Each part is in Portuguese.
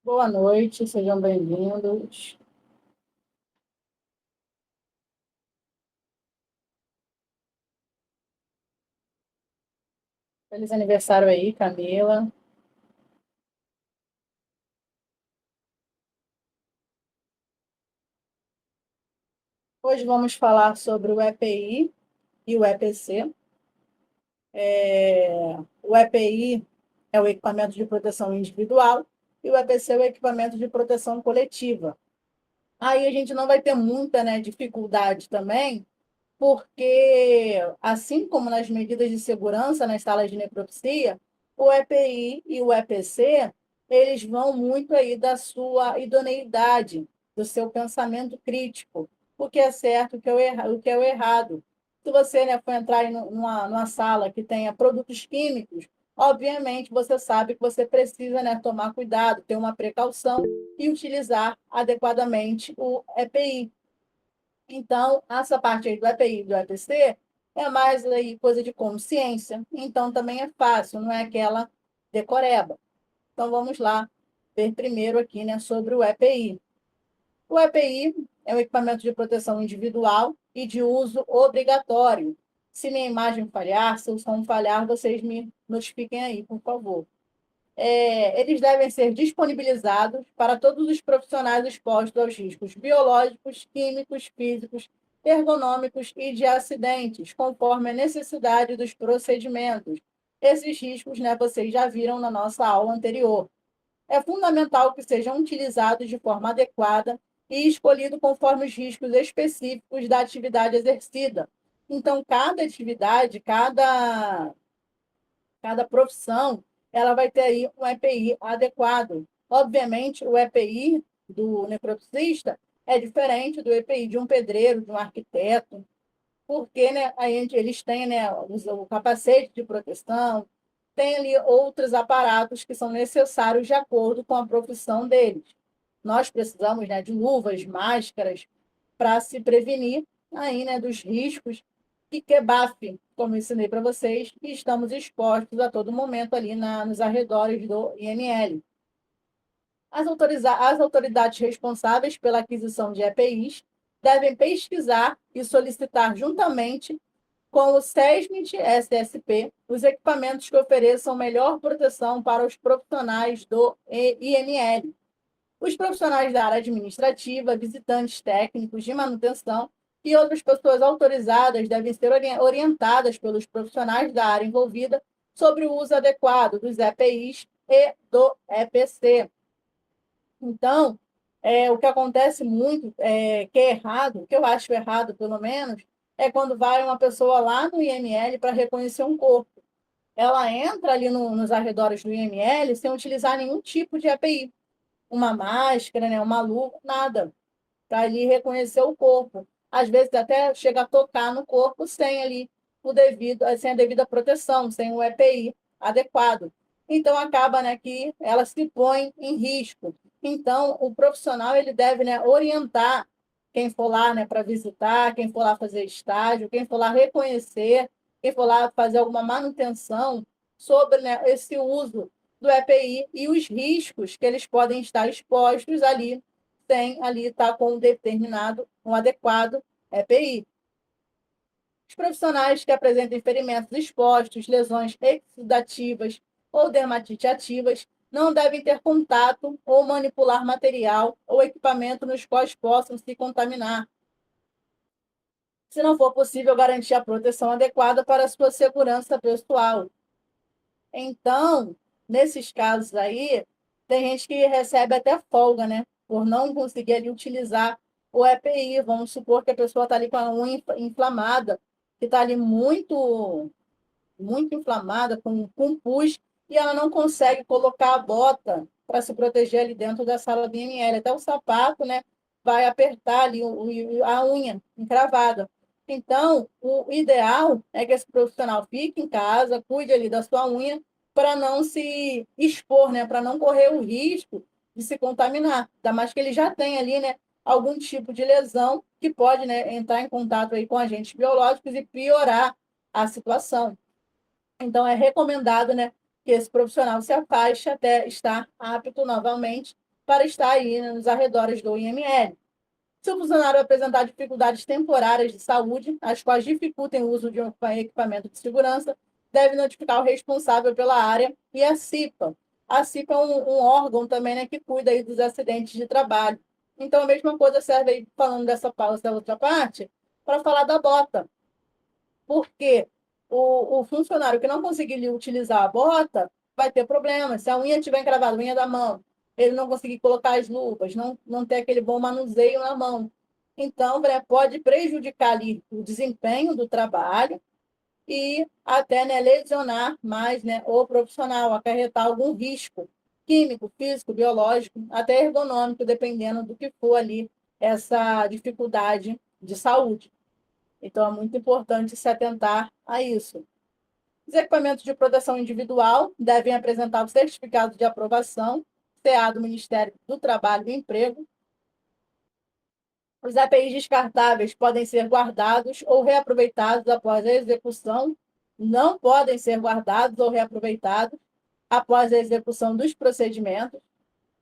Boa noite, sejam bem-vindos. Feliz aniversário aí, Camila. Hoje vamos falar sobre o EPI e o EPC. O EPI é o equipamento de proteção individual e o EPC é o equipamento de proteção coletiva. Aí a gente não vai ter muita, né, dificuldade também, porque, assim como nas medidas de segurança nas salas de necropsia, o EPI e o EPC, eles vão muito aí da sua idoneidade, do seu pensamento crítico, o que é certo, o que é o errado. Se você, né, for entrar em numa sala que tenha produtos químicos, obviamente você sabe que você precisa, né, tomar cuidado, ter uma precaução e utilizar adequadamente o EPI. Então, essa parte aí do EPI e do EPC é mais aí coisa de consciência. Então, também é fácil, não é aquela decoreba. Então, vamos lá ver primeiro aqui, né, sobre o EPI. O EPI é um equipamento de proteção individual e de uso obrigatório. Se minha imagem falhar, se o som falhar, vocês me notifiquem aí, por favor. Eles devem ser disponibilizados para todos os profissionais expostos aos riscos biológicos, químicos, físicos, ergonômicos e de acidentes, conforme a necessidade dos procedimentos. Esses riscos, né, vocês já viram na nossa aula anterior. É fundamental que sejam utilizados de forma adequada e escolhido conforme os riscos específicos da atividade exercida. Então, cada atividade, cada profissão, ela vai ter aí um EPI adequado. Obviamente, o EPI do necropsista é diferente do EPI de um pedreiro, de um arquiteto, porque, né, eles têm, né, o capacete de proteção, tem ali outros aparatos que são necessários de acordo com a profissão deles. Nós precisamos, né, de luvas, máscaras, para se prevenir aí, né, dos riscos que quebaf, como ensinei para vocês, e estamos expostos a todo momento ali nos arredores do IML. As autoridades responsáveis pela aquisição de EPIs devem pesquisar e solicitar juntamente com o SESMIT SSP os equipamentos que ofereçam melhor proteção para os profissionais do IML. Os profissionais da área administrativa, visitantes técnicos de manutenção e outras pessoas autorizadas devem ser orientadas pelos profissionais da área envolvida sobre o uso adequado dos EPIs e do EPC. Então, o que acontece muito, que é errado, que eu acho errado, pelo menos, é quando vai uma pessoa lá no IML para reconhecer um corpo. Ela entra ali nos arredores do IML sem utilizar nenhum tipo de EPI, uma máscara, né, uma luva, nada, para ali reconhecer o corpo. Às vezes até chega a tocar no corpo sem ali sem a devida proteção, sem o EPI adequado. Então acaba, né, que ela se põe em risco. Então o profissional ele deve, né, orientar quem for lá, né, para visitar, quem for lá fazer estágio, quem for lá reconhecer, quem for lá fazer alguma manutenção sobre, né, esse uso do EPI e os riscos que eles podem estar expostos ali, sem ali estar com um adequado EPI. Os profissionais que apresentem ferimentos expostos, lesões exudativas ou dermatite ativas não devem ter contato ou manipular material ou equipamento nos quais possam se contaminar, se não for possível garantir a proteção adequada para a sua segurança pessoal. Então, nesses casos aí, tem gente que recebe até folga, né? Por não conseguir ali utilizar o EPI. Vamos supor que a pessoa está ali com a unha inflamada, que está ali muito inflamada, com pus, e ela não consegue colocar a bota para se proteger ali dentro da sala de IML. Até o sapato, né? Vai apertar ali a unha encravada. Então, o ideal é que esse profissional fique em casa, cuide ali da sua unha, para não se expor, né? Para não correr o risco de se contaminar, ainda mais que ele já tem ali, né, algum tipo de lesão que pode, né, entrar em contato aí com agentes biológicos e piorar a situação. Então, é recomendado, né, que esse profissional se afaste até estar apto novamente para estar aí, né, nos arredores do IML. Se o funcionário apresentar dificuldades temporárias de saúde, as quais dificultem o uso de um equipamento de segurança, deve notificar o responsável pela área e a CIPA. A CIPA é um órgão também, né, que cuida aí dos acidentes de trabalho. Então, a mesma coisa serve aí, falando dessa pausa da outra parte, para falar da bota. Porque o funcionário que não conseguir utilizar a bota vai ter problema. Se a unha estiver encravada, a unha da mão, ele não conseguir colocar as luvas, não ter aquele bom manuseio na mão. Então, né, pode prejudicar ali o desempenho do trabalho e até, né, lesionar mais, né, o profissional, acarretar algum risco químico, físico, biológico, até ergonômico, dependendo do que for ali essa dificuldade de saúde. Então, é muito importante se atentar a isso. Os equipamentos de proteção individual devem apresentar o certificado de aprovação, CA do Ministério do Trabalho e do Emprego. Os APIs descartáveis podem ser guardados ou reaproveitados após a execução, não podem ser guardados ou reaproveitados após a execução dos procedimentos.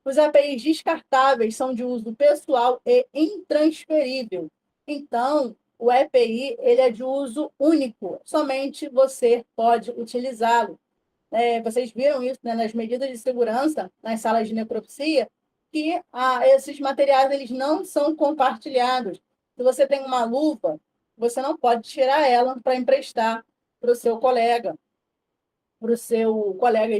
Os APIs descartáveis são de uso pessoal e intransferível. Então, o EPI ele é de uso único, somente você pode utilizá-lo. Vocês viram isso, né, nas medidas de segurança, nas salas de necropsia, que esses materiais eles não são compartilhados. Se você tem uma luva, você não pode tirar ela para emprestar para o seu colega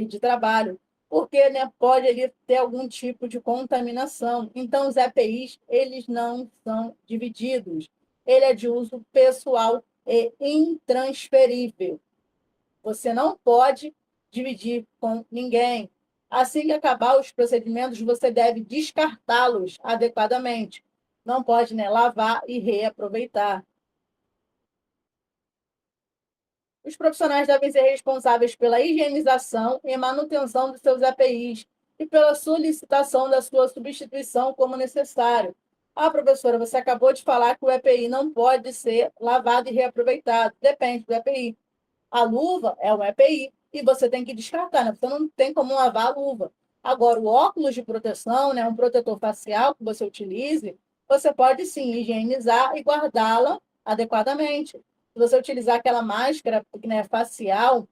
de trabalho, porque, né, pode ali ter algum tipo de contaminação. Então, os EPIs, eles não são divididos. Ele é de uso pessoal e intransferível. Você não pode dividir com ninguém. Assim que acabar os procedimentos, você deve descartá-los adequadamente. Não pode, né, lavar e reaproveitar. Os profissionais devem ser responsáveis pela higienização e manutenção dos seus EPIs e pela solicitação da sua substituição como necessário. Ah, professora, você acabou de falar que o EPI não pode ser lavado e reaproveitado. Depende do EPI. A luva é um EPI e você tem que descartar, né? Você não tem como lavar a luva. Agora, o óculos de proteção, né, um protetor facial que você utilize, você pode sim higienizar e guardá-la adequadamente. Se você utilizar aquela máscara, né, facial,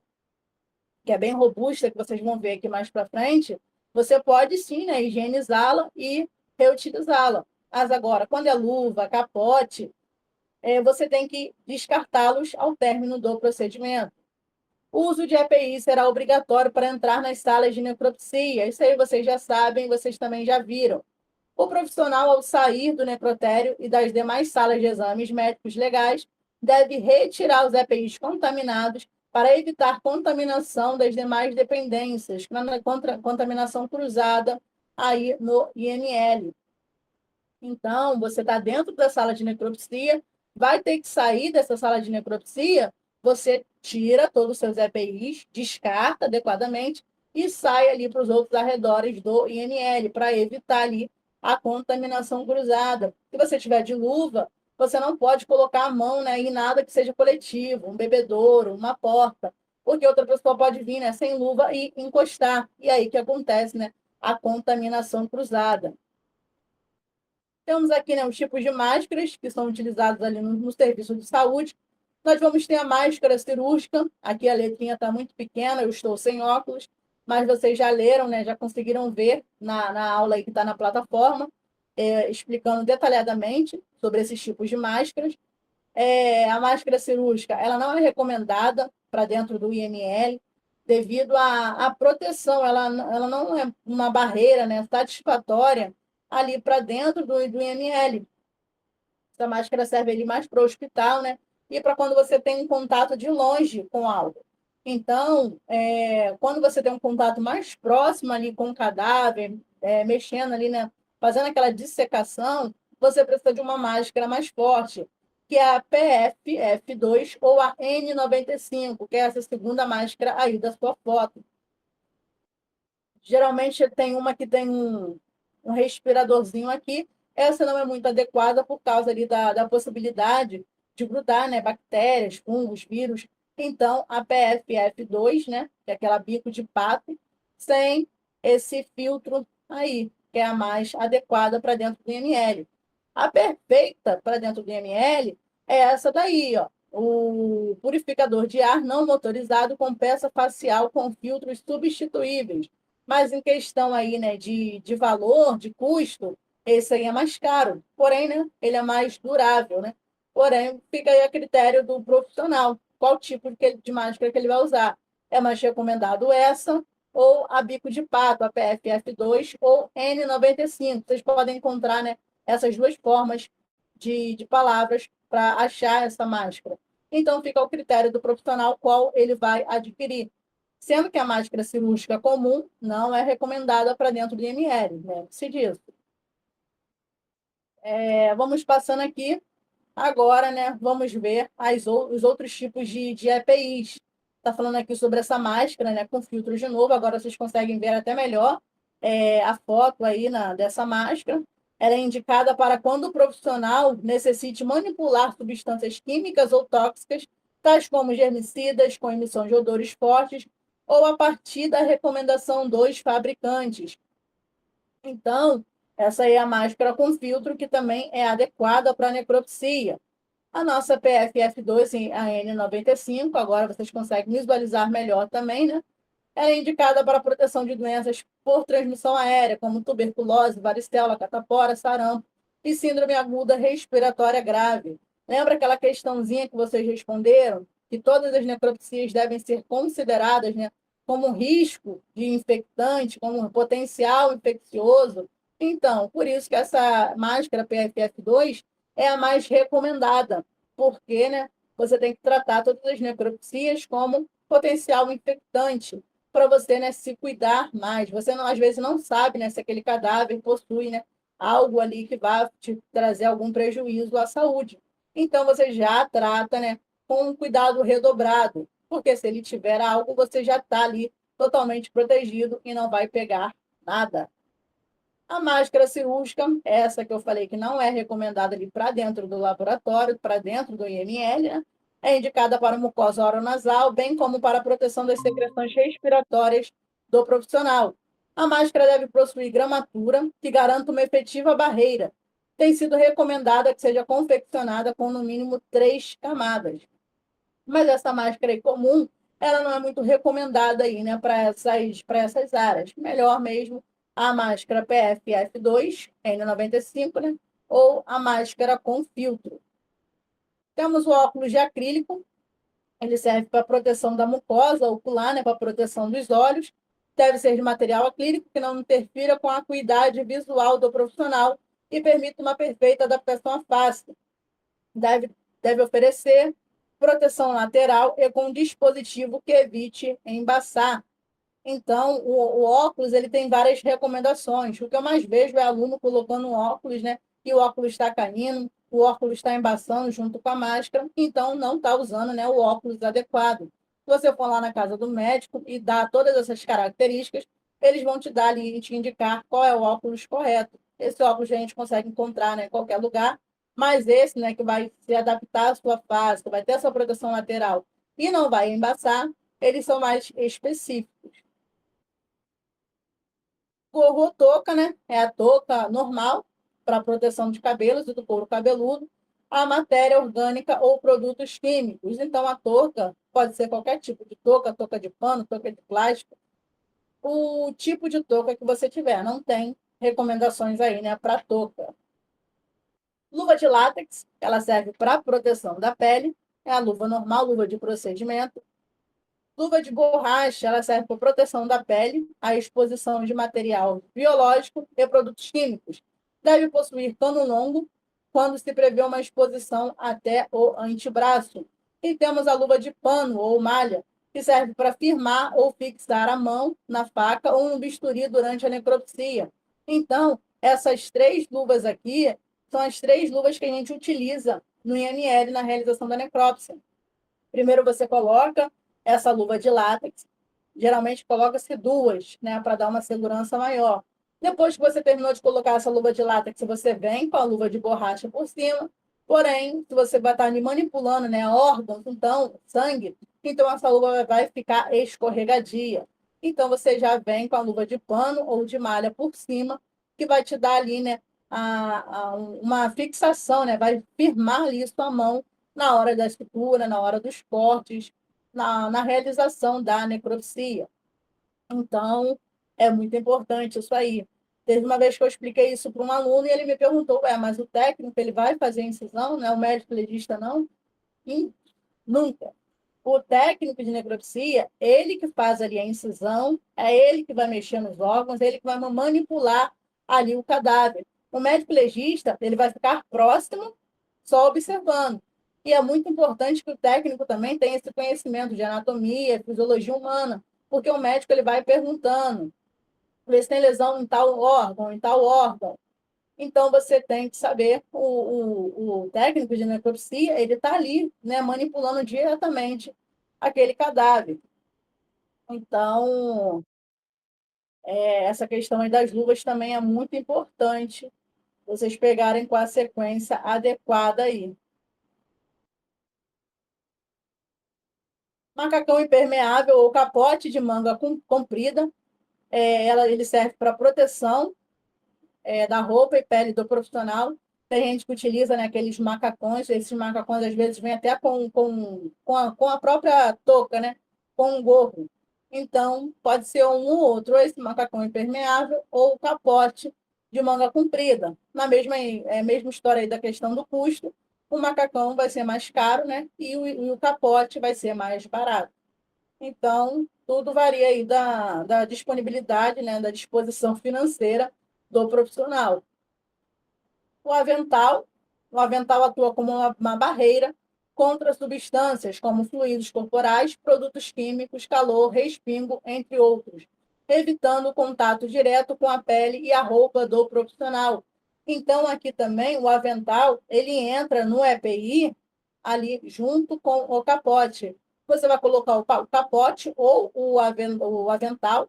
que é bem robusta, que vocês vão ver aqui mais para frente, você pode sim, né, higienizá-la e reutilizá-la. Mas agora, quando é luva, capote, você tem que descartá-los ao término do procedimento. O uso de EPI será obrigatório para entrar nas salas de necropsia. Isso aí vocês já sabem, vocês também já viram. O profissional, ao sair do necrotério e das demais salas de exames médicos legais, deve retirar os EPIs contaminados para evitar contaminação das demais dependências, contaminação cruzada aí no IML. Então, você está dentro da sala de necropsia, vai ter que sair dessa sala de necropsia, você tira todos os seus EPIs, descarta adequadamente e sai ali para os outros arredores do IML, para evitar ali a contaminação cruzada. Se você tiver de luva, você não pode colocar a mão, né, em nada que seja coletivo, um bebedouro, uma porta, porque outra pessoa pode vir, né, sem luva e encostar. E aí que acontece, né, a contaminação cruzada. Temos aqui, né, os tipos de máscaras que são utilizados ali no serviço de saúde. Nós vamos ter a máscara cirúrgica. Aqui a letrinha está muito pequena, eu estou sem óculos, mas vocês já leram, né, já conseguiram ver na aula aí que está na plataforma, explicando detalhadamente sobre esses tipos de máscaras. A máscara cirúrgica ela não é recomendada para dentro do IML, devido à proteção, ela não é uma barreira, né, satisfatória ali para dentro do IML. Essa máscara serve ali mais para o hospital, né? E para quando você tem um contato de longe com algo. Então, quando você tem um contato mais próximo ali com o cadáver, mexendo ali, né? Fazendo aquela dissecação, você precisa de uma máscara mais forte, que é a PFF2 ou a N95, que é essa segunda máscara aí da sua foto. Geralmente tem uma que tem um respiradorzinho aqui. Essa não é muito adequada por causa ali da possibilidade de grudar, né, bactérias, fungos, vírus. Então, a PFF2, né, que é aquela bico de pato, sem esse filtro aí, que é a mais adequada para dentro do IML. A perfeita para dentro do IML é essa daí, ó, o purificador de ar não motorizado com peça facial com filtros substituíveis. Mas em questão aí, né, de valor, de custo, esse aí é mais caro. Porém, né, ele é mais durável, né? Porém, fica aí a critério do profissional. Qual tipo de máscara que ele vai usar? É mais recomendado essa ou a bico de pato, a PFF2 ou N95. Vocês podem encontrar, né, essas duas formas de palavras para achar essa máscara. Então, fica ao critério do profissional qual ele vai adquirir. Sendo que a máscara cirúrgica comum não é recomendada para dentro do IML, né? Se diz. Vamos passando aqui agora, né? Vamos ver os outros tipos de EPIs. Está falando aqui sobre essa máscara, né? Com filtro de novo. Agora vocês conseguem ver até melhor a foto aí dessa máscara. Ela é indicada para quando o profissional necessite manipular substâncias químicas ou tóxicas, tais como germicidas com emissão de odores fortes, ou a partir da recomendação dos fabricantes. Então, essa aí é a máscara com filtro, que também é adequada para necropsia. A nossa PFF2, a N95, agora vocês conseguem visualizar melhor também, né? Ela é indicada para a proteção de doenças por transmissão aérea, como tuberculose, varicela, catapora, sarampo e síndrome aguda respiratória grave. Lembra aquela questãozinha que vocês responderam? Que todas as necropsias devem ser consideradas, né, como risco de infectante, como um potencial infeccioso? Então, por isso que essa máscara PFF2 é a mais recomendada, porque, né, você tem que tratar todas as necropsias como potencial infectante para você, né, se cuidar mais. Você não, às vezes não sabe, né, se aquele cadáver possui, né, algo ali que vai te trazer algum prejuízo à saúde. Então você já trata, né, com um cuidado redobrado, porque se ele tiver algo, você já está ali totalmente protegido e não vai pegar nada. A máscara cirúrgica, essa que eu falei que não é recomendada ali para dentro do laboratório, para dentro do IML, né? É indicada para mucosa oronasal, bem como para a proteção das secreções respiratórias do profissional. A máscara deve possuir gramatura que garanta uma efetiva barreira. Tem sido recomendada que seja confeccionada com no mínimo 3 camadas. Mas essa máscara aí comum, ela não é muito recomendada aí, né, para essas áreas. Melhor mesmo a máscara PFF2, N95, né, ou a máscara com filtro. Temos o óculos de acrílico, ele serve para proteção da mucosa ocular, né, para proteção dos olhos. Deve ser de material acrílico que não interfira com a acuidade visual do profissional e permita uma perfeita adaptação à face. Deve oferecer proteção lateral e com um dispositivo que evite embaçar. Então, o óculos ele tem várias recomendações. O que eu mais vejo é aluno colocando um óculos, né? E o óculos está caindo, o óculos está embaçando junto com a máscara, então não está usando, né, o óculos adequado. Se você for lá na casa do médico e dar todas essas características, eles vão te dar ali e te indicar qual é o óculos correto. Esse óculos a gente consegue encontrar, né, em qualquer lugar, mas esse, né, que vai se adaptar à sua face, que vai ter essa proteção lateral e não vai embaçar, eles são mais específicos. Gorro ou touca, né? É a touca normal para proteção de cabelos e do couro cabeludo, a matéria orgânica ou produtos químicos. Então, a touca pode ser qualquer tipo de touca, touca de pano, touca de plástico, o tipo de touca que você tiver. Não tem recomendações aí, né, para touca. Luva de látex, ela serve para proteção da pele, é a luva normal, luva de procedimento. Luva de borracha, ela serve para proteção da pele, a exposição de material biológico e produtos químicos. Deve possuir cano longo, quando se prevê uma exposição até o antebraço. E temos a luva de pano ou malha, que serve para firmar ou fixar a mão na faca ou no bisturi durante a necropsia. Então, essas 3 luvas aqui são as 3 luvas que a gente utiliza no IML na realização da necrópsia. Primeiro você coloca essa luva de látex, geralmente coloca-se 2, né, para dar uma segurança maior. Depois que você terminou de colocar essa luva de látex, você vem com a luva de borracha por cima. Porém, se você vai estar ali manipulando, né, órgãos, então, sangue, então essa luva vai ficar escorregadia. Então, você já vem com a luva de pano ou de malha por cima, que vai te dar ali, né, uma fixação, né, vai firmar ali sua mão na hora da escultura, na hora dos cortes, na realização da necropsia. Então, é muito importante isso aí. Teve uma vez que eu expliquei isso para um aluno e ele me perguntou, mas o técnico ele vai fazer incisão, né? O médico legista não? E nunca. O técnico de necropsia, ele que faz ali a incisão, é ele que vai mexer nos órgãos, é ele que vai manipular ali o cadáver. O médico legista, ele vai ficar próximo, só observando. E é muito importante que o técnico também tenha esse conhecimento de anatomia, fisiologia humana, porque o médico ele vai perguntando, ver se tem lesão em tal órgão, em tal órgão. Então, você tem que saber, o técnico de necropsia, ele está ali, né, manipulando diretamente aquele cadáver. Então, essa questão aí das luvas também é muito importante vocês pegarem com a sequência adequada aí. Macacão impermeável ou capote de manga comprida, ele serve para proteção da roupa e pele do profissional. Tem gente que utiliza, né, aqueles macacões, esses macacões às vezes vêm até com a própria touca, né, com um gorro. Então, pode ser um ou outro, ou esse macacão impermeável ou o capote de manga comprida. Na mesma história aí da questão do custo, o macacão vai ser mais caro, né, e o capote vai ser mais barato. Então, tudo varia aí da disponibilidade, né, da disposição financeira do profissional. O avental, o avental atua como uma barreira contra substâncias como fluidos corporais, produtos químicos, calor, respingo, entre outros, evitando o contato direto com a pele e a roupa do profissional. Então, aqui também, o avental, ele entra no EPI ali junto com o capote. Você vai colocar o capote ou o avental,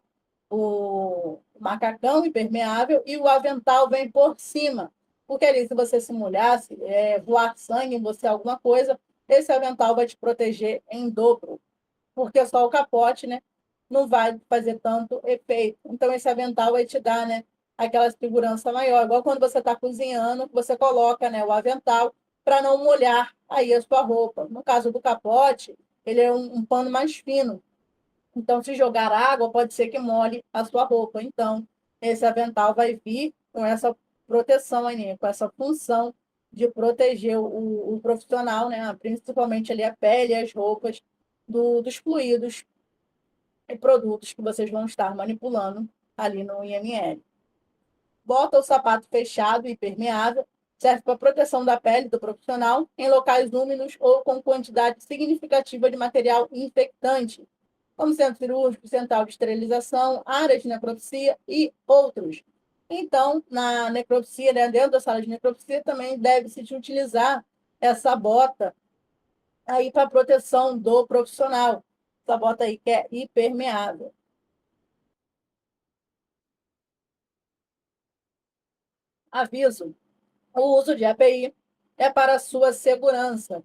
o macacão impermeável, e o avental vem por cima. Porque ali, se você se molhar, se voar sangue em você, alguma coisa, esse avental vai te proteger em dobro. Porque só o capote, né, não vai fazer tanto efeito. Então, esse avental vai te dar, né, aquela segurança maior. Igual quando você está cozinhando, você coloca, né, o avental para não molhar aí a sua roupa. No caso do capote, ele é um pano mais fino. Então, se jogar água, pode ser que molhe a sua roupa. Então, esse avental vai vir com essa proteção aí, com essa função de proteger o profissional, né? Principalmente ali a pele e as roupas dos fluidos e produtos que vocês vão estar manipulando ali no IML. Bota o sapato fechado e permeável, serve para proteção da pele do profissional em locais úmidos ou com quantidade significativa de material infectante, como centro cirúrgico, central de esterilização, áreas de necropsia e outros. Então, na necropsia, né, dentro da sala de necropsia, também deve-se utilizar essa bota aí para proteção do profissional. Essa bota aí que é impermeável. Aviso: o uso de EPI é para sua segurança.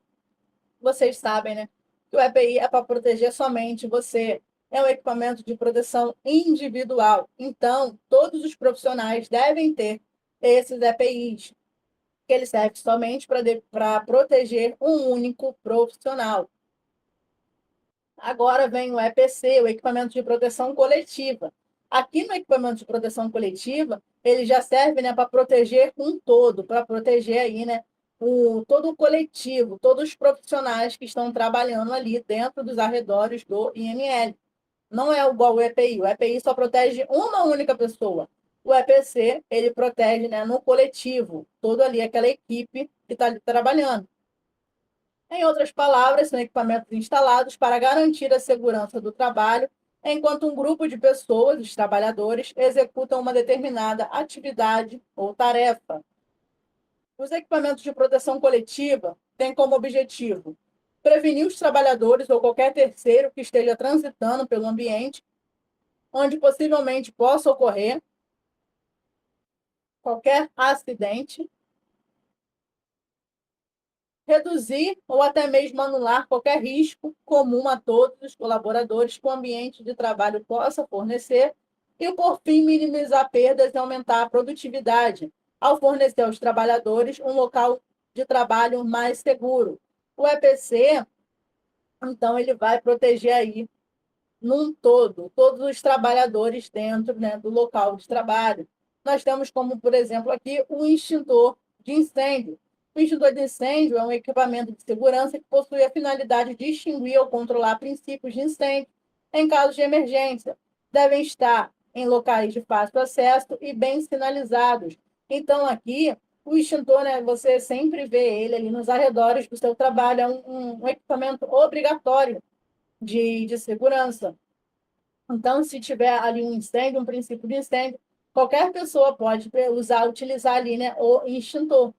Vocês sabem, né? Que o EPI é para proteger somente você. É um equipamento de proteção individual. Então, todos os profissionais devem ter esses EPIs, que ele serve somente para proteger um único profissional. Agora vem o EPC, o equipamento de proteção coletiva. Aqui no equipamento de proteção coletiva, ele já serve, né, para proteger um todo, para proteger aí, né, todo o coletivo, todos os profissionais que estão trabalhando ali dentro dos arredores do IML. Não é igual o EPI. O EPI só protege uma única pessoa. O EPC, ele protege, né, no coletivo, toda ali aquela equipe que está ali trabalhando. Em outras palavras, são equipamentos instalados para garantir a segurança do trabalho, enquanto um grupo de pessoas, os trabalhadores, executam uma determinada atividade ou tarefa. Os equipamentos de proteção coletiva têm como objetivo prevenir os trabalhadores ou qualquer terceiro que esteja transitando pelo ambiente onde possivelmente possa ocorrer qualquer acidente, reduzir ou até mesmo anular qualquer risco comum a todos os colaboradores que o ambiente de trabalho possa fornecer e, por fim, minimizar perdas e aumentar a produtividade, ao fornecer aos trabalhadores um local de trabalho mais seguro. O EPC, então, ele vai proteger aí, num todo, todos os trabalhadores dentro, né, do local de trabalho. Nós temos como, por exemplo, aqui o extintor de incêndio. O extintor de incêndio é um equipamento de segurança que possui a finalidade de extinguir ou controlar princípios de incêndio em casos de emergência. Devem estar em locais de fácil acesso e bem sinalizados. Então, aqui, o extintor, né, você sempre vê ele ali nos arredores do seu trabalho, é um equipamento obrigatório de segurança. Então, se tiver ali um incêndio, um princípio de incêndio, qualquer pessoa pode utilizar ali, né, o extintor.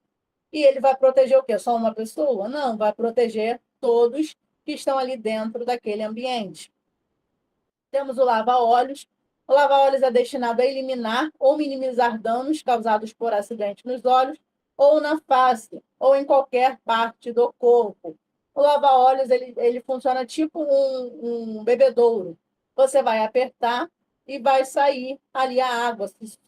E ele vai proteger o quê? Só uma pessoa? Não, vai proteger todos que estão ali dentro daquele ambiente. Temos o lava-óleos. O lava-óleos é destinado a eliminar ou minimizar danos causados por acidente nos olhos ou na face, ou em qualquer parte do corpo. O lava-óleos ele funciona tipo um bebedouro. Você vai apertar e vai sair ali a água. Se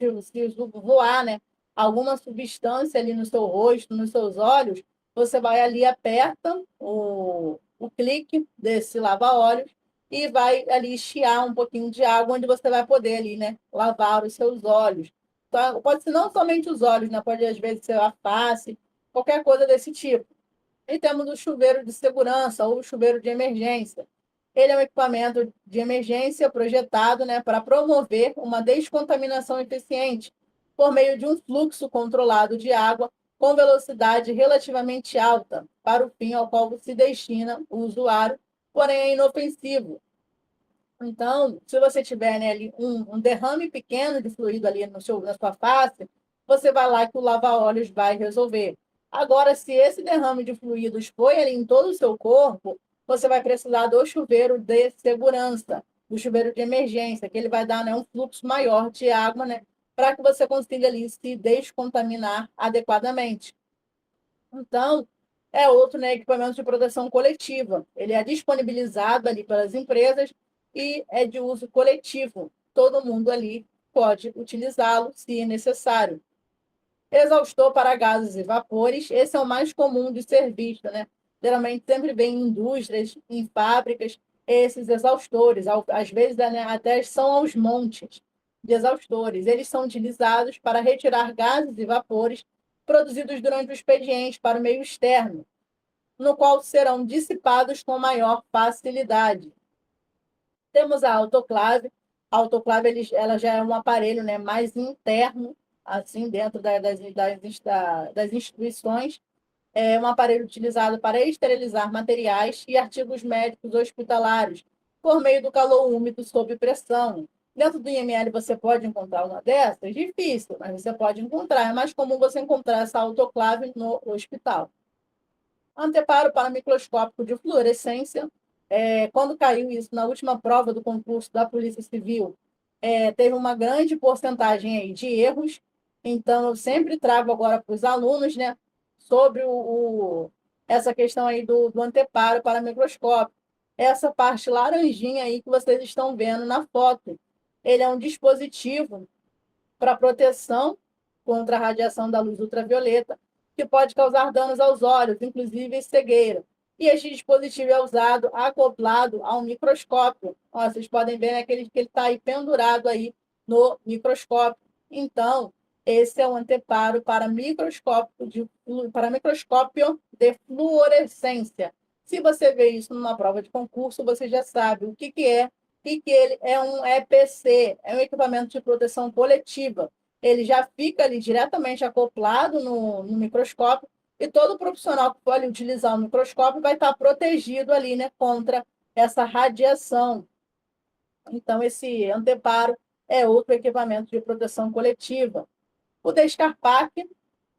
voar, né, alguma substância ali no seu rosto, nos seus olhos, você vai ali, aperta o clique desse lava-óleos e vai ali estiar um pouquinho de água, onde você vai poder ali, né, lavar os seus olhos. Então, pode ser não somente os olhos, né, pode às vezes ser a face, qualquer coisa desse tipo. E temos o chuveiro de segurança ou o chuveiro de emergência. Ele é um equipamento de emergência projetado, né, para promover uma descontaminação eficiente por meio de um fluxo controlado de água com velocidade relativamente alta para o fim ao qual se destina o usuário, porém é inofensivo. Então, se você tiver, né, ali um derrame pequeno de fluido ali na sua face, você vai lá que o lava-óleos vai resolver. Agora, se esse derrame de fluidos foi ali em todo o seu corpo, você vai precisar do chuveiro de segurança, do chuveiro de emergência, que ele vai dar, né, um fluxo maior de água, né, para que você consiga ali se descontaminar adequadamente. Então, é outro, né, equipamento de proteção coletiva. Ele é disponibilizado ali pelas empresas e é de uso coletivo. Todo mundo ali pode utilizá-lo se necessário. Exaustor para gases e vapores, esse é o mais comum de ser visto, né? Geralmente sempre vem em indústrias, em fábricas, esses exaustores, às vezes, né, até são aos montes de exaustores. Eles são utilizados para retirar gases e vapores produzidos durante o expediente para o meio externo, no qual serão dissipados com maior facilidade. Temos a autoclave. A autoclave ela já é um aparelho, né, mais interno, assim, dentro das instituições. É um aparelho utilizado para esterilizar materiais e artigos médicos hospitalares por meio do calor úmido sob pressão. Dentro do IML você pode encontrar uma dessas? Difícil, mas você pode encontrar. É mais comum você encontrar essa autoclave no hospital. Anteparo para microscópico de fluorescência. Quando caiu isso na última prova do concurso da Polícia Civil, teve uma grande porcentagem aí de erros. Então, eu sempre trago agora para os alunos, né, sobre essa questão aí do anteparo para microscópio. Essa parte laranjinha aí que vocês estão vendo na foto. Ele é um dispositivo para proteção contra a radiação da luz ultravioleta, que pode causar danos aos olhos, inclusive cegueira. E este dispositivo é usado acoplado a um microscópio. Ó, vocês podem ver, né, que ele está aí pendurado aí no microscópio. Então, esse é um anteparo para microscópio de fluorescência. Se você vê isso numa prova de concurso, você já sabe o que é e que ele é um EPC, é um equipamento de proteção coletiva. Ele já fica ali diretamente acoplado no microscópio e todo profissional que for ali utilizar o microscópio vai estar protegido ali, né, contra essa radiação. Então, esse anteparo é outro equipamento de proteção coletiva. O Descarpac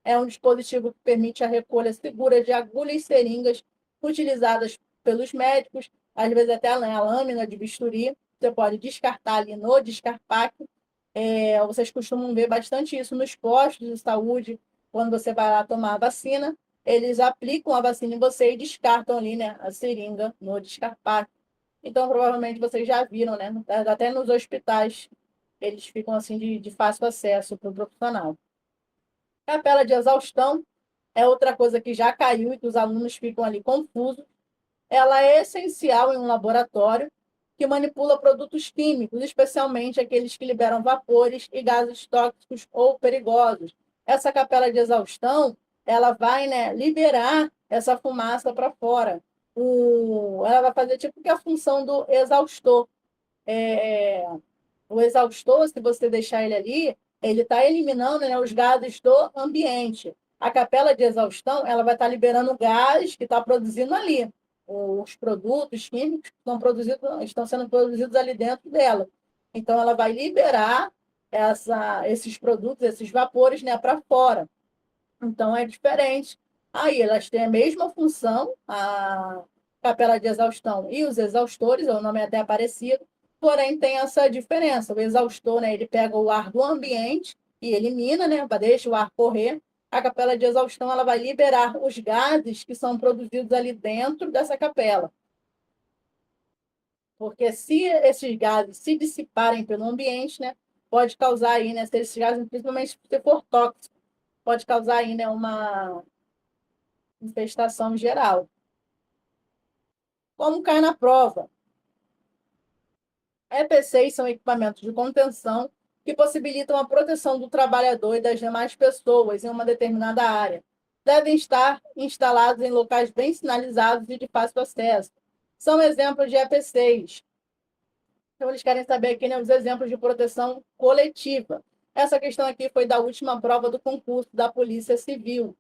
é um dispositivo que permite a recolha segura de agulhas e seringas utilizadas pelos médicos, às vezes até a lâmina de bisturi. Você pode descartar ali no Descarpac. Vocês costumam ver bastante isso nos postos de saúde, quando você vai lá tomar a vacina, eles aplicam a vacina em você e descartam ali, né, a seringa no descartável. Então, provavelmente vocês já viram, né? Até nos hospitais, eles ficam assim de fácil acesso para o profissional. Capela de exaustão é outra coisa que já caiu e que os alunos ficam ali confusos. Ela é essencial em um laboratório que manipula produtos químicos, especialmente aqueles que liberam vapores e gases tóxicos ou perigosos. Essa capela de exaustão, ela vai, né, liberar essa fumaça para fora. Ela vai fazer tipo que a função do exaustor. É, o exaustor, se você deixar ele ali, ele está eliminando, né, os gases do ambiente. A capela de exaustão, ela vai estar liberando o gás que está produzindo ali. Os produtos químicos estão sendo produzidos ali dentro dela. Então, ela vai liberar esses produtos, esses vapores, né, para fora. Então, é diferente. Aí, elas têm a mesma função, a capela de exaustão e os exaustores, o nome é até parecido, porém tem essa diferença. O exaustor, né, ele pega o ar do ambiente e elimina, né, deixa o ar correr. A capela de exaustão, ela vai liberar os gases que são produzidos ali dentro dessa capela. Porque se esses gases se dissiparem pelo ambiente, né, pode causar aí, né, se esses gases, principalmente se for tóxico, pode causar aí, né, uma infestação geral. Como cai na prova? EPCs são equipamentos de contenção que possibilitam a proteção do trabalhador e das demais pessoas em uma determinada área. Devem estar instalados em locais bem sinalizados e de fácil acesso. São exemplos de EPCs. Então, eles querem saber aqui, né, os exemplos de proteção coletiva. Essa questão aqui foi da última prova do concurso da Polícia Civil.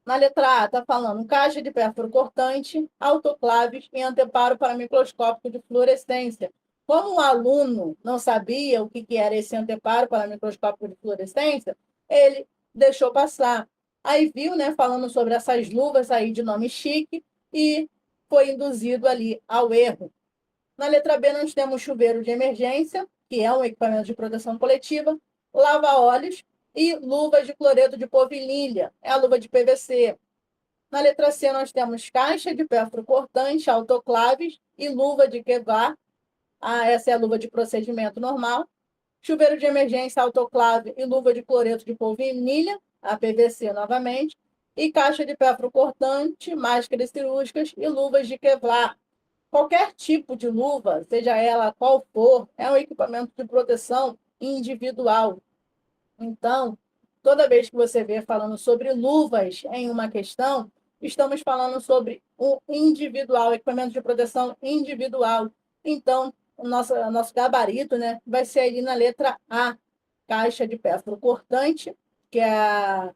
Na letra A, está falando caixa de pérfuro cortante, autoclaves e anteparo para microscópico de fluorescência. Como o aluno não sabia o que era esse anteparo para microscópico de fluorescência, ele deixou passar. Aí viu, né, falando sobre essas luvas aí de nome chique e foi induzido ali ao erro. Na letra B, nós temos chuveiro de emergência, que é um equipamento de proteção coletiva, lava-óleos e luvas de cloreto de povililha, é a luva de PVC. Na letra C, nós temos caixa de pérfuro cortante, autoclaves e luva de Kevlar. Essa é a luva de procedimento normal. Chuveiro de emergência, autoclave e luva de cloreto de polvinilha, a PVC novamente. E caixa de pérfuro cortante, máscaras cirúrgicas e luvas de Kevlar. Qualquer tipo de luva, seja ela qual for, é um equipamento de proteção individual. Então, toda vez que você vê falando sobre luvas em uma questão, estamos falando sobre o individual, equipamento de proteção individual. Então, o nosso gabarito, né, vai ser ali na letra A, caixa de pérfuro cortante, que é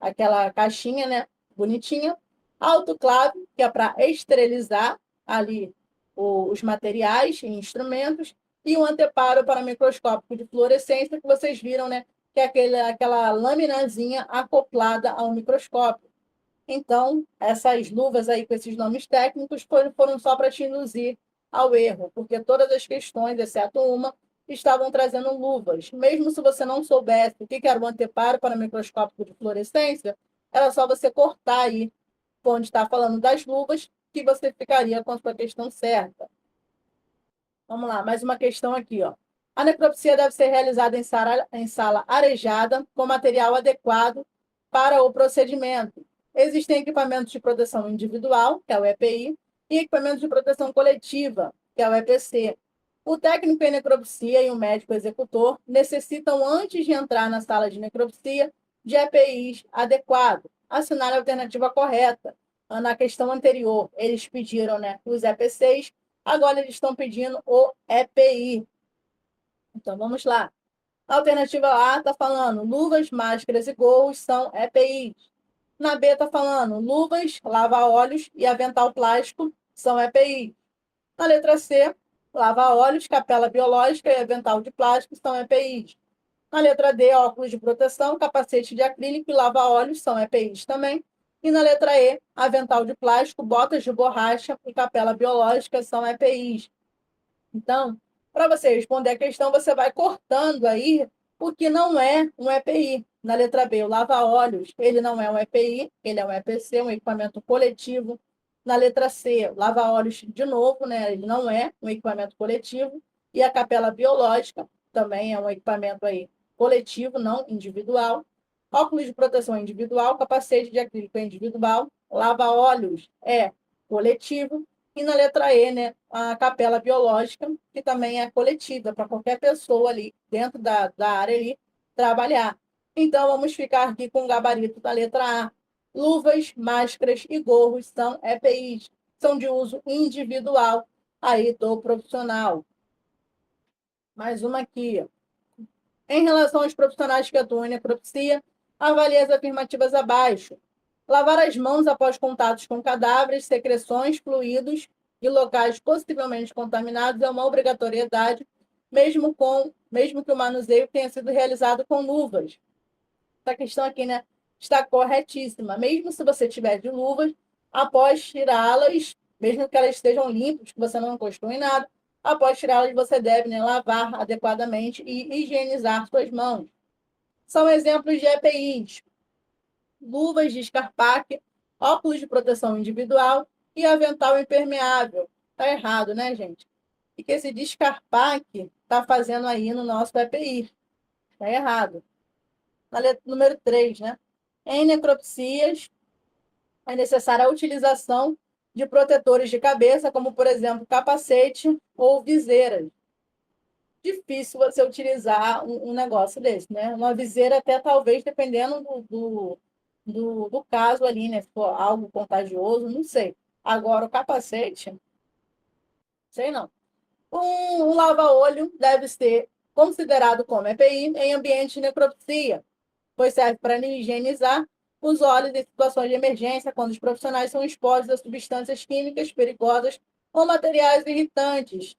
aquela caixinha, né, bonitinha. Autoclave, que é para esterilizar ali os materiais e instrumentos. E o anteparo para microscópico de fluorescência, que vocês viram, né, que é aquela laminazinha acoplada ao microscópio. Então, essas luvas aí com esses nomes técnicos foram só para te induzir ao erro, porque todas as questões, exceto uma, estavam trazendo luvas. Mesmo se você não soubesse o que era o anteparo para microscópio de fluorescência, era só você cortar aí onde está falando das luvas, que você ficaria com a sua questão certa. Vamos lá, mais uma questão aqui, ó. A necropsia deve ser realizada em sala arejada, com material adequado para o procedimento. Existem equipamentos de proteção individual, que é o EPI, e equipamentos de proteção coletiva, que é o EPC. O técnico em necropsia e o médico executor necessitam, antes de entrar na sala de necropsia, de EPIs adequados. Assinar a alternativa correta. Na questão anterior, eles pediram, né, os EPCs, agora eles estão pedindo o EPI. Então, vamos lá. A alternativa A está falando luvas, máscaras e gorros são EPIs. Na B está falando luvas, lava-óleos e avental plástico são EPIs. Na letra C, lava-óleos, capela biológica e avental de plástico são EPIs. Na letra D, óculos de proteção, capacete de acrílico e lava-óleos são EPIs também. E na letra E, avental de plástico, botas de borracha e capela biológica são EPIs. Então, Para você responder a questão, você vai cortando aí o que não é um EPI. Na letra B, o lava-óleos, ele não é um EPI, ele é um EPC, um equipamento coletivo. Na letra C, lava-óleos, de novo, né? Ele não é um equipamento coletivo. E a capela biológica também é um equipamento aí coletivo, não individual. Óculos de proteção individual, capacete de acrílico individual, lava-óleos é coletivo. E na letra E, né, a capela biológica, que também é coletiva, para qualquer pessoa ali dentro da área ali trabalhar. Então, vamos ficar aqui com o gabarito da letra A. Luvas, máscaras e gorros são EPIs, são de uso individual aí do profissional. Mais uma aqui. Em relação aos profissionais que atuam em necropsia, avalie as afirmativas abaixo. Lavar as mãos após contatos com cadáveres, secreções, fluidos e locais possivelmente contaminados é uma obrigatoriedade, mesmo que o manuseio tenha sido realizado com luvas. Essa questão aqui, né, está corretíssima. Mesmo se você tiver de luvas, após tirá-las, mesmo que elas estejam limpas, que você não encostou em nada, após tirá-las, você deve, né, lavar adequadamente e higienizar suas mãos. São exemplos de EPIs: luvas de Scarpac, óculos de proteção individual e avental impermeável. Tá errado, né, gente? E que esse de Scarpac está fazendo aí no nosso EPI. Tá errado. Na letra número 3, né? Em necropsias, é necessária a utilização de protetores de cabeça, como, por exemplo, capacete ou viseiras. Difícil você utilizar um negócio desse, né? Uma viseira até talvez, dependendo do caso ali, né? Se for algo contagioso, não sei. Agora, o capacete, sei não. Um lava-olho deve ser considerado como EPI em ambiente de necropsia, pois serve para higienizar os olhos em situações de emergência, quando os profissionais são expostos a substâncias químicas perigosas ou materiais irritantes.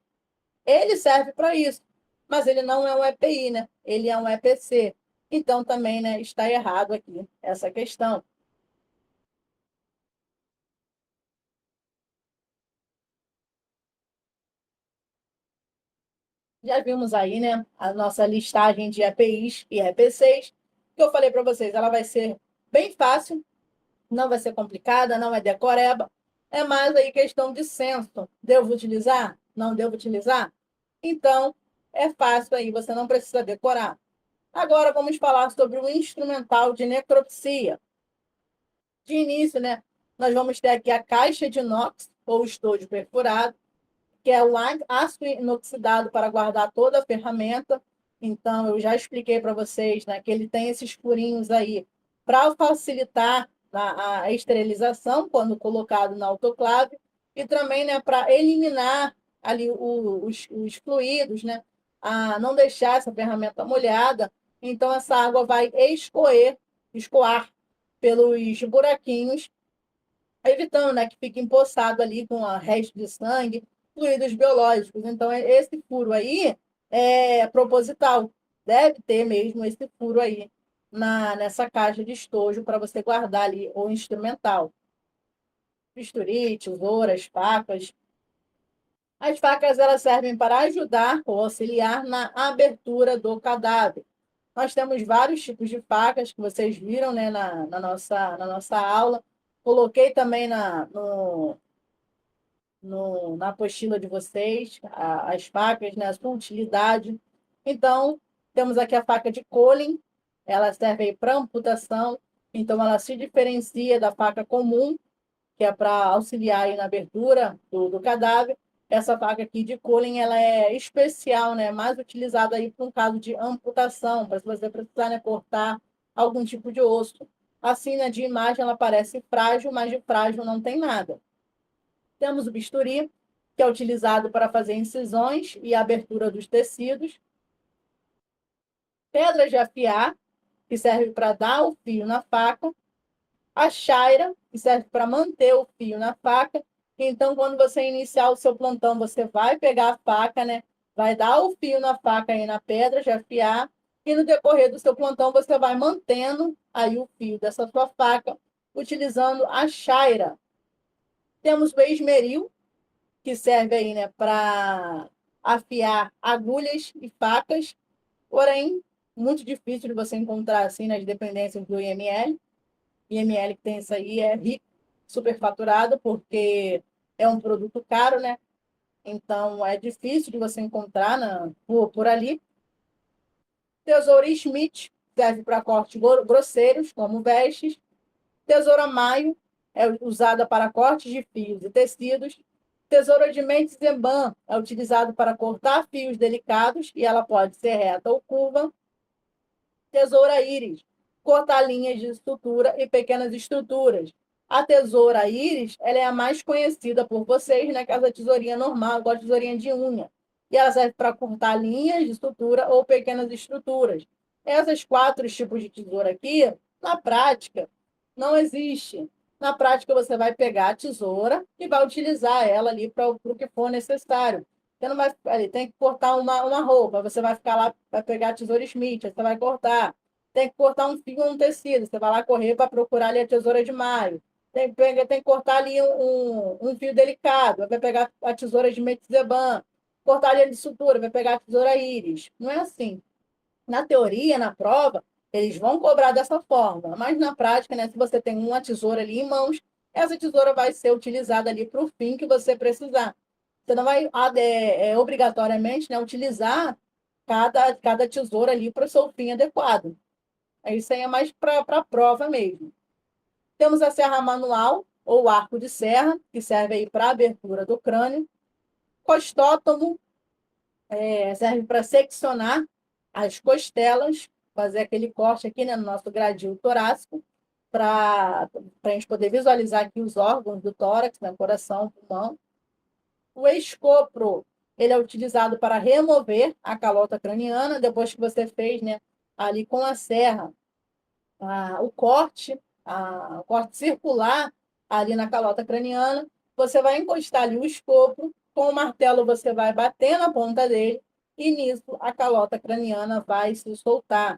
Ele serve para isso, mas ele não é um EPI, né? Ele é um EPC. Então, também, né, está errado aqui essa questão. Já vimos aí, né, a nossa listagem de EPIs e EPCs, que eu falei para vocês, ela vai ser bem fácil, não vai ser complicada, não é decoreba, é mais aí questão de senso. Devo utilizar? Não devo utilizar? Então, é fácil aí, você não precisa decorar. Agora vamos falar sobre o instrumental de necropsia. De início, né, nós vamos ter aqui a caixa de inox, ou estojo perfurado, que é o aço inoxidado para guardar toda a ferramenta. Então, eu já expliquei para vocês, né, que ele tem esses furinhos aí para facilitar a esterilização quando colocado na autoclave e também, né, para eliminar ali os fluidos, né, a não deixar essa ferramenta molhada. Então, essa água vai escoar pelos buraquinhos, evitando, né, que fique empoçado ali com a resto de sangue, fluidos biológicos. Então, esse furo aí é proposital. Deve ter mesmo esse furo aí nessa caixa de estojo para você guardar ali o instrumental. Bisturi, tesouras, facas. As facas elas servem para ajudar ou auxiliar na abertura do cadáver. Nós temos vários tipos de facas que vocês viram, né, na nossa aula. Coloquei também na apostila de vocês as facas, né, a sua utilidade. Então, temos aqui a faca de Colin, ela serve para amputação, então ela se diferencia da faca comum, que é para auxiliar aí na abertura do cadáver. Essa faca aqui de Colin, ela é especial, né, mais utilizada aí para um caso de amputação, para se você precisar, né, cortar algum tipo de osso. Assim, né, de imagem ela parece frágil, mas de frágil não tem nada. Temos o bisturi, que é utilizado para fazer incisões e abertura dos tecidos. Pedras de afiar, que serve para dar o fio na faca. A chaira, que serve para manter o fio na faca. Então, quando você iniciar o seu plantão, você vai pegar a faca, né? Vai dar o fio na faca aí na pedra de afiar. E no decorrer do seu plantão, você vai mantendo aí o fio dessa sua faca, utilizando a chaira. Temos o esmeril, que serve aí, né, para afiar agulhas e facas, porém, muito difícil de você encontrar assim nas dependências do IML. IML que tem isso aí é rico, superfaturado, porque é um produto caro, né? Então, é difícil de você encontrar por ali. Tesoura Schmidt serve para cortes grosseiros, como vestes. Tesoura Maio é usada para cortes de fios e tecidos. Tesoura de Mentzeban é utilizado para cortar fios delicados e ela pode ser reta ou curva. Tesoura íris, cortar linhas de estrutura e pequenas estruturas. A tesoura íris, ela é a mais conhecida por vocês, né? Que é a tesourinha normal, igual a tesourinha de unha. E ela serve para cortar linhas de estrutura ou pequenas estruturas. Essas quatro tipos de tesoura aqui, na prática, não existe. Na prática, você vai pegar a tesoura e vai utilizar ela ali para o que for necessário. Você não vai ali, tem que cortar uma roupa, você vai ficar lá, vai pegar a tesoura Smith, você vai cortar. Tem que cortar um fio ou um tecido, você vai lá correr para procurar ali a tesoura de maio. Tem que cortar ali um fio delicado, vai pegar a tesoura de Metzeban. Cortar ali a de sutura, vai pegar a tesoura íris. Não é assim. Na teoria, na prova, eles vão cobrar dessa forma, mas na prática, né, se você tem uma tesoura ali em mãos, essa tesoura vai ser utilizada ali para o fim que você precisar. Você não vai obrigatoriamente, né, utilizar cada tesoura ali para o seu fim adequado. Isso aí é mais para a prova mesmo. Temos a serra manual, ou arco de serra, que serve aí para a abertura do crânio. Costótomo, serve para seccionar as costelas, fazer aquele corte aqui, né, no nosso gradil torácico, para a gente poder visualizar aqui os órgãos do tórax, né, coração, pulmão. O escopro, ele é utilizado para remover a calota craniana, depois que você fez, né, ali com a serra, o corte circular ali na calota craniana, você vai encostar ali o escopro, com o martelo você vai bater na ponta dele, e nisso a calota craniana vai se soltar.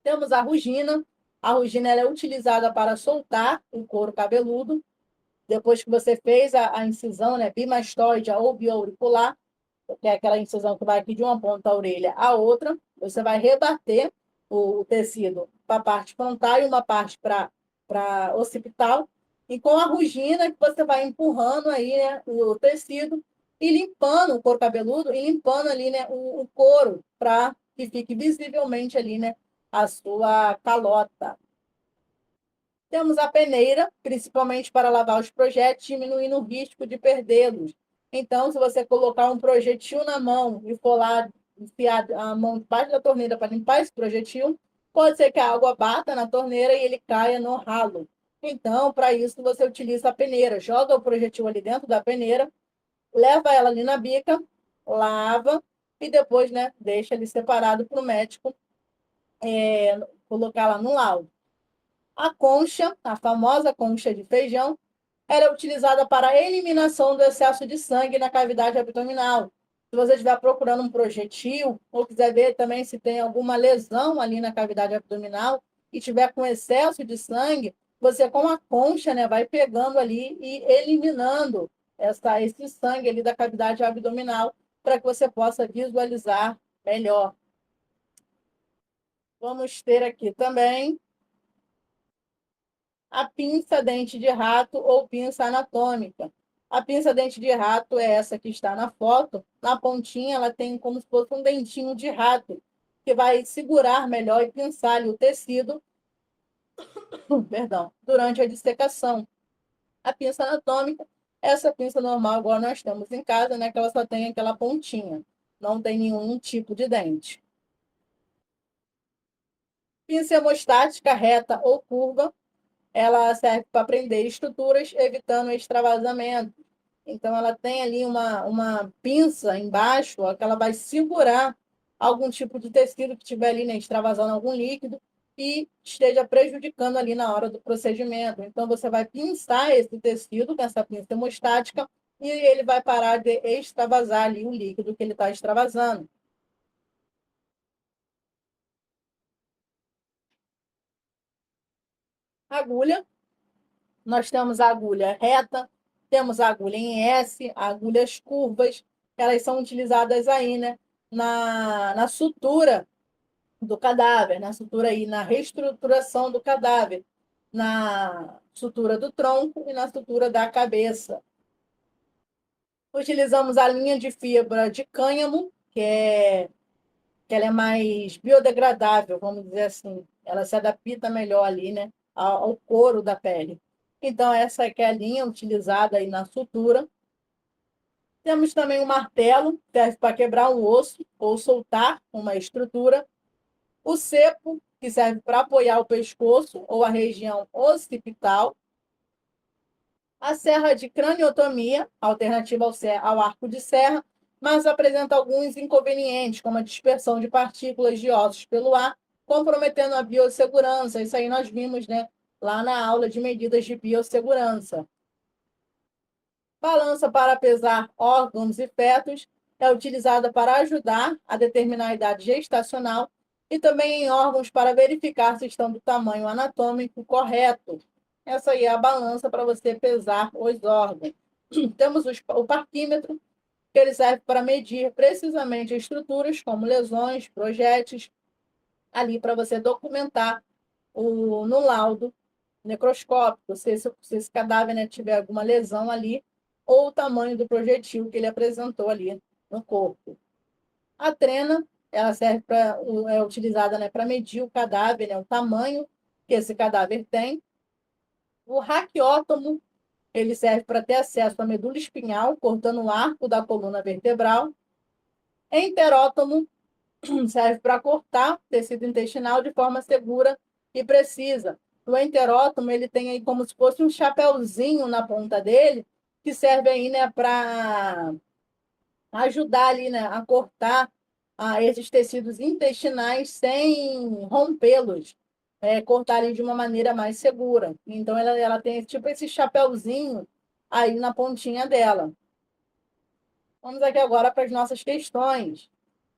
Temos a rugina ela é utilizada para soltar o couro cabeludo, depois que você fez a incisão, né, bimastoide ou bioauricular, que é aquela incisão que vai aqui de uma ponta da orelha à outra, você vai rebater o tecido para a parte frontal e uma parte para occipital, e com a rugina que você vai empurrando aí, né, o tecido e limpando o couro cabeludo e limpando ali, né, o couro para que fique visivelmente ali, né, a sua calota. Temos a peneira, principalmente para lavar os projéteis, diminuindo o risco de perdê-los. Então, se você colocar um projetil na mão e for lá enfiar a mão debaixo da torneira para limpar esse projetil, pode ser que a água bata na torneira e ele caia no ralo. Então, para isso, você utiliza a peneira. Joga o projetil ali dentro da peneira, leva ela ali na bica, lava e depois, né, deixa ele separado para o médico colocar lá no laudo. A concha, a famosa concha de feijão, era utilizada para a eliminação do excesso de sangue na cavidade abdominal. Se você estiver procurando um projetil, ou quiser ver também se tem alguma lesão ali na cavidade abdominal, e tiver com excesso de sangue, você com a concha, né, vai pegando ali e eliminando esse sangue ali da cavidade abdominal, para que você possa visualizar melhor. Vamos ter aqui também a pinça dente de rato ou pinça anatômica. A pinça dente de rato é essa que está na foto. Na pontinha, ela tem como se fosse um dentinho de rato, que vai segurar melhor e pinçar ali o tecido, perdão, durante a dissecação. A pinça anatômica, essa pinça normal, igual nós temos em casa, né, que ela só tem aquela pontinha, não tem nenhum tipo de dente. Pinça hemostática reta ou curva, ela serve para prender estruturas, evitando extravasamento. Então, ela tem ali uma pinça embaixo, ó, que ela vai segurar algum tipo de tecido que estiver ali, né, extravasando algum líquido e esteja prejudicando ali na hora do procedimento. Então, você vai pinçar esse tecido com essa pinça hemostática e ele vai parar de extravasar ali o líquido que ele está extravasando. Agulha, nós temos a agulha reta, temos a agulha em S, agulhas curvas. elas são utilizadas aí, né, na sutura do cadáver, na sutura aí, na reestruturação do cadáver, na sutura do tronco e na sutura da cabeça. Utilizamos a linha de fibra de cânhamo, que ela é mais biodegradável, vamos dizer assim. Ela se adapta melhor ali, né, ao couro da pele. Então, essa aqui é a linha utilizada aí na sutura. Temos também o martelo, que serve para quebrar um osso ou soltar uma estrutura. O cepo, que serve para apoiar o pescoço ou a região occipital. A serra de craniotomia, alternativa ao arco de serra, mas apresenta alguns inconvenientes, como a dispersão de partículas de ossos pelo ar, comprometendo a biossegurança. Isso aí nós vimos, né, lá na aula de medidas de biossegurança. Balança para pesar órgãos e fetos é utilizada para ajudar a determinar a idade gestacional e também em órgãos para verificar se estão do tamanho anatômico correto. Essa aí é a balança para você pesar os órgãos. Temos o parquímetro, que ele serve para medir precisamente estruturas como lesões, projéteis, ali para você documentar no laudo necroscópico, se esse cadáver, né, tiver alguma lesão ali, ou o tamanho do projetil que ele apresentou ali no corpo. A trena, ela serve é utilizada, né, para medir o cadáver, né, o tamanho que esse cadáver tem. O raquiótomo, ele serve para ter acesso à medula espinhal, cortando o arco da coluna vertebral. Enterótomo serve para cortar tecido intestinal de forma segura e precisa. O enterótomo, ele tem aí como se fosse um chapéuzinho na ponta dele, que serve aí, né, para ajudar ali, né, a cortar esses tecidos intestinais sem rompê-los, cortar ali de uma maneira mais segura. Então, ela tem tipo esse chapéuzinho aí na pontinha dela. Vamos aqui agora para as nossas questões.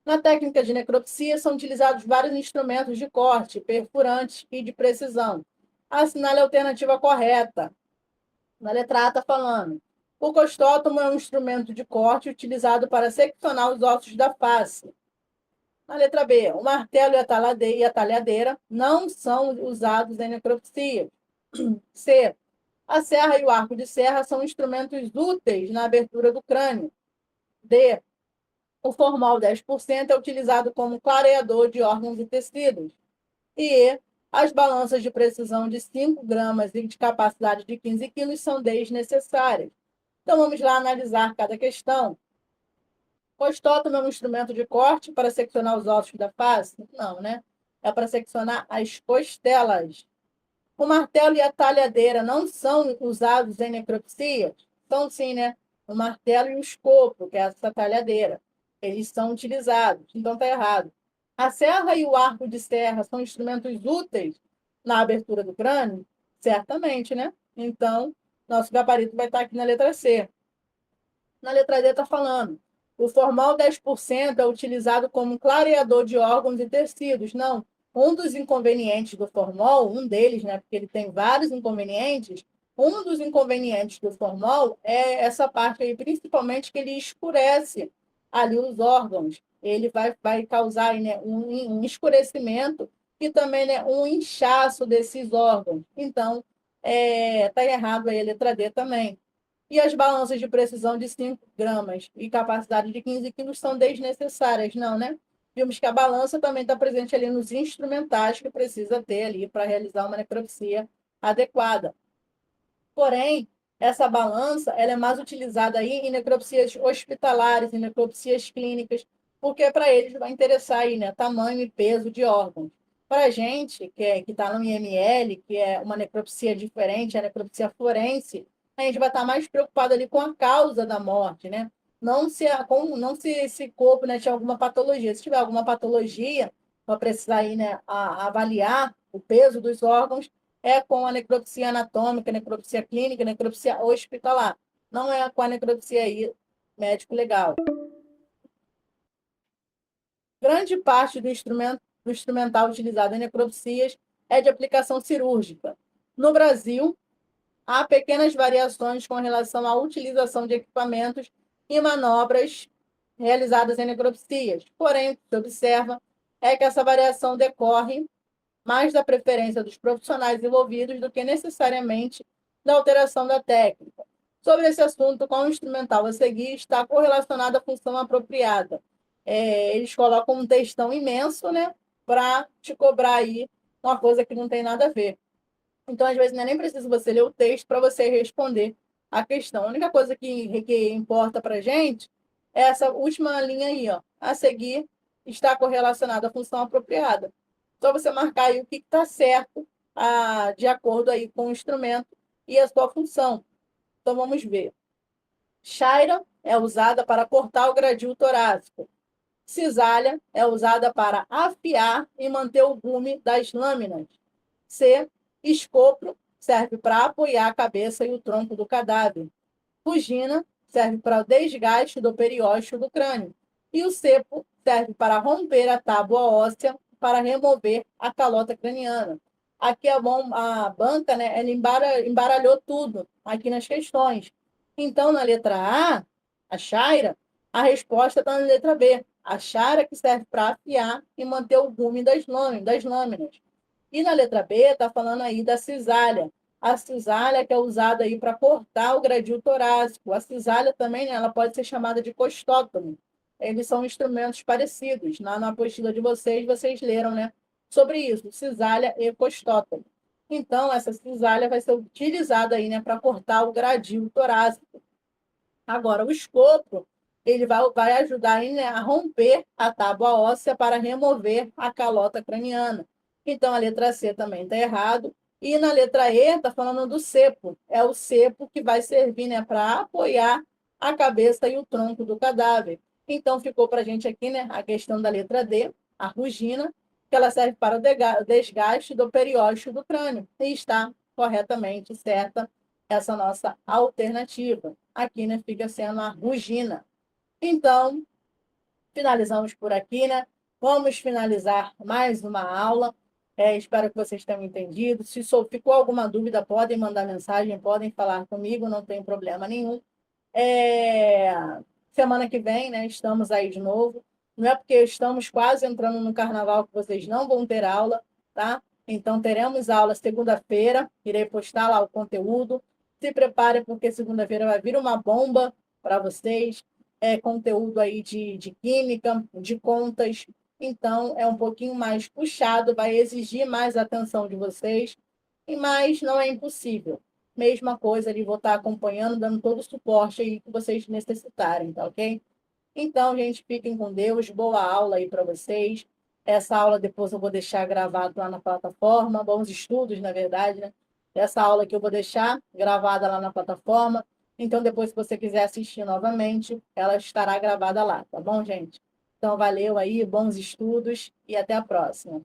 Na técnica de necropsia, são utilizados vários instrumentos de corte, perfurantes e de precisão. Assinale a alternativa correta. Na letra A está falando. O costótomo é um instrumento de corte utilizado para seccionar os ossos da face. Na letra B, o martelo e a talhadeira não são usados em necropsia. C, a serra e o arco de serra são instrumentos úteis na abertura do crânio. D, o formol 10% é utilizado como clareador de órgãos e tecidos. E as balanças de precisão de 5 gramas e de capacidade de 15 quilos são desnecessárias. Então, vamos lá analisar cada questão. Costótomo é um instrumento de corte para seccionar os ossos da face? Não, né? É para seccionar as costelas. O martelo e a talhadeira não são usados em necropsia? São sim, né? O martelo e o escopo, que é essa talhadeira. Eles são utilizados. Então, está errado. A serra e o arco de serra são instrumentos úteis na abertura do crânio? Certamente, né? Então, nosso gabarito vai estar aqui na letra C. Na letra D está falando. O formal 10% é utilizado como clareador de órgãos e tecidos. Não. Um dos inconvenientes do formol, um deles, né, porque ele tem vários inconvenientes, um dos inconvenientes do formol é essa parte aí, principalmente que ele escurece ali os órgãos. Ele vai causar, né, um escurecimento e também, né, um inchaço desses órgãos. Então, está errado aí a letra D também. E as balanças de precisão de 5 gramas e capacidade de 15 quilos são desnecessárias, não, né? Vimos que a balança também está presente ali nos instrumentais que precisa ter ali para realizar uma necropsia adequada. Porém, essa balança ela é mais utilizada aí em necropsias hospitalares, em necropsias clínicas, porque para eles vai interessar aí, né, tamanho e peso de órgãos. Para a gente, que está no IML, que é uma necropsia diferente, a necropsia forense, a gente vai estar mais preocupado ali com a causa da morte, né? Não se esse corpo, né, tinha alguma patologia. Se tiver alguma patologia, vai precisar aí, né, avaliar o peso dos órgãos, é com a necropsia anatômica, necropsia clínica, necropsia hospitalar. Não é com a necropsia aí médico legal. Grande parte do instrumental utilizado em necropsias é de aplicação cirúrgica. No Brasil, há pequenas variações com relação à utilização de equipamentos e manobras realizadas em necropsias. Porém, o que se observa é que essa variação decorre mais da preferência dos profissionais envolvidos do que necessariamente da alteração da técnica. Sobre esse assunto, qual o instrumental a seguir está correlacionado à função apropriada. Eles colocam um textão imenso, né, para te cobrar aí uma coisa que não tem nada a ver. Então, às vezes, não é nem preciso você ler o texto para você responder a questão. A única coisa que importa para a gente é essa última linha aí, ó. A seguir está correlacionada à função apropriada. Só você marcar aí o que está certo de acordo aí com o instrumento e a sua função. Então, vamos ver. Chaira é usada para cortar o gradil torácico. Cisalha é usada para afiar e manter o gume das lâminas. C. Escopro serve para apoiar a cabeça e o tronco do cadáver. Fugina serve para o desgaste do periósteo do crânio. E o cepo serve para romper a tábua óssea para remover a calota craniana. Aqui a banca, né, ela embaralhou tudo aqui nas questões. Então, na letra a chaira, a resposta está na letra B. A chaira que serve para afiar e manter o gume das lâminas. E na letra B está falando aí da cisalha. A cisalha que é usada aí para cortar o gradil torácico. A cisalha também, né, ela pode ser chamada de costótomo. Eles são instrumentos parecidos. Na apostila de vocês leram, né, sobre isso, cisalha e costótomo. Então, essa cisalha vai ser utilizada aí, né, para cortar o gradil torácico. Agora, o escopro, ele vai ajudar aí, né, a romper a tábua óssea para remover a calota craniana. Então, a letra C também está errado. E na letra E, está falando do cepo. É o cepo que vai servir, né, para apoiar a cabeça e o tronco do cadáver. Então, ficou para a gente aqui, né, a questão da letra D, a rugina, que ela serve para o desgaste do periósteo do crânio. E está corretamente certa essa nossa alternativa. Aqui, né, fica sendo a rugina. Então, finalizamos por aqui, né? Vamos finalizar mais uma aula. Espero que vocês tenham entendido. Se ficou alguma dúvida, podem mandar mensagem, podem falar comigo, não tem problema nenhum. É, Semana que vem, né? Estamos aí de novo. Não é porque estamos quase entrando no carnaval que vocês não vão ter aula, tá? Então, teremos aula segunda-feira. Irei postar lá o conteúdo. Se preparem, porque segunda-feira vai vir uma bomba para vocês. Conteúdo aí de química, de contas. Então, é um pouquinho mais puxado, vai exigir mais atenção de vocês, mas não é impossível. Mesma coisa, ali vou estar acompanhando, dando todo o suporte aí que vocês necessitarem, tá ok? Então, gente, fiquem com Deus, boa aula aí para vocês. Essa aula depois eu vou deixar gravado lá na plataforma, bons estudos, na verdade, né? Essa aula que eu vou deixar gravada lá na plataforma. Então, depois, se você quiser assistir novamente, ela estará gravada lá, tá bom, gente? Então, valeu aí, bons estudos e até a próxima.